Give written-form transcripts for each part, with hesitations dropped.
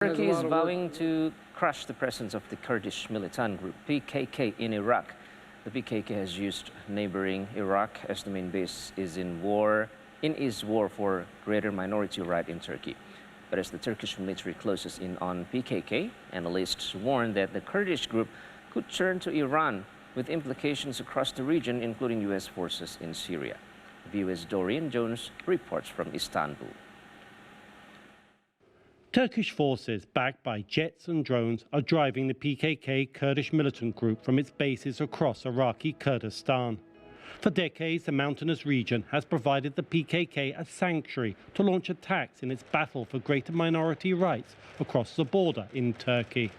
Turkey is vowing to crush the presence of the Kurdish militant group PKK in Iraq. The PKK has used neighboring Iraq as the main base is in its war for greater minority right in Turkey. But as the Turkish military closes in on PKK, analysts warn that the Kurdish group could turn to Iran with implications across the region, including U.S. forces in Syria. VOA's Dorian Jones reports from Istanbul. Turkish forces, backed by jets and drones, are driving the PKK Kurdish militant group from its bases across Iraqi Kurdistan. For decades, the mountainous region has provided the PKK a sanctuary to launch attacks in its battle for greater minority rights across the border in Turkey.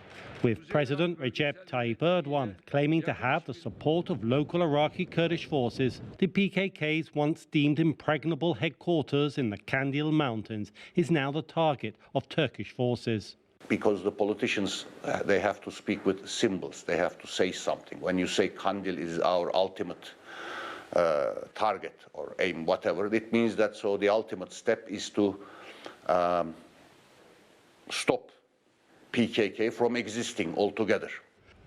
With President Recep Tayyip Erdogan claiming to have the support of local Iraqi Kurdish forces, the PKK's once deemed impregnable headquarters in the Kandil Mountains is now the target of Turkish forces. Because the politicians, they have to speak with symbols, they have to say something. When you say Kandil is our ultimate target or aim, whatever, it means that so the ultimate step is to stop PKK from existing altogether.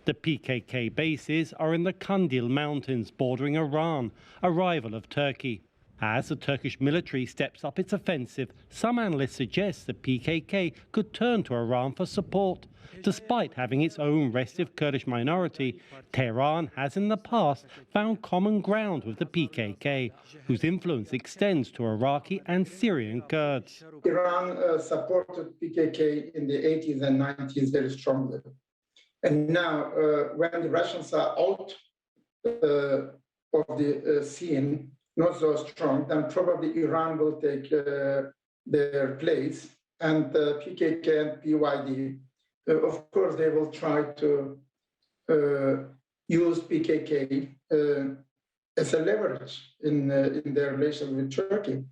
The PKK bases are in the Kandil Mountains bordering Iran, a rival of Turkey. As the Turkish military steps up its offensive, some analysts suggest the PKK could turn to Iran for support. Despite having its own restive Kurdish minority, Tehran has in the past found common ground with the PKK, whose influence extends to Iraqi and Syrian Kurds. Iran supported PKK in the 80s and 90s very strongly. And now, when the Russians are out of the scene, not so strong, then probably Iran will take their place. And PKK and PYD, of course, they will try to use PKK as a leverage in their relations with Turkey.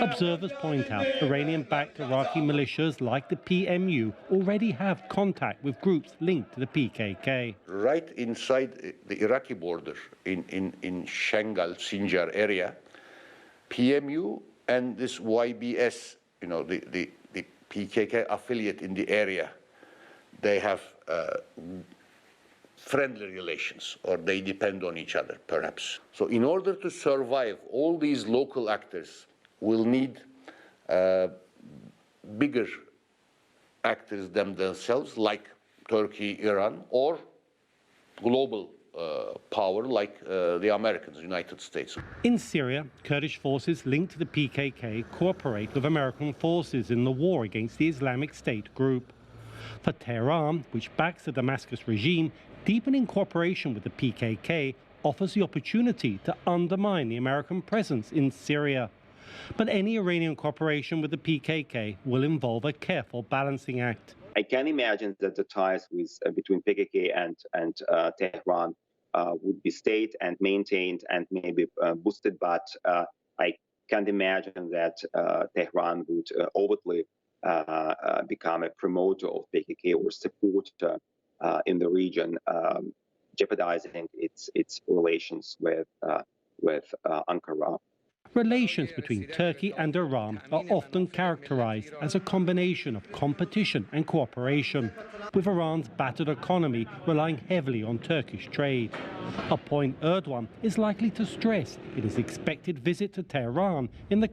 Observers point out Iranian-backed Iraqi militias like the PMU already have contact with groups linked to the PKK. Right inside the Iraqi border, in Shengal, Sinjar area, PMU and this YBS, you know, the PKK affiliate in the area, they have friendly relations, or they depend on each other, perhaps. So in order to survive, all these local actors will need bigger actors than themselves, like Turkey, Iran, or global power like the Americans, United States. In Syria, Kurdish forces linked to the PKK cooperate with American forces in the war against the Islamic State group. For Tehran, which backs the Damascus regime, deepening cooperation with the PKK offers the opportunity to undermine the American presence in Syria. But any Iranian cooperation with the PKK will involve a careful balancing act. I can imagine that the ties between PKK and Tehran would be stayed and maintained and maybe boosted, but I can't imagine that Tehran would overtly become a promoter of PKK or supporter in the region, jeopardizing its relations with Ankara. Relations between Turkey and Iran are often characterized as a combination of competition and cooperation, with Iran's battered economy relying heavily on Turkish trade, a point Erdogan is likely to stress in his expected visit to Tehran in the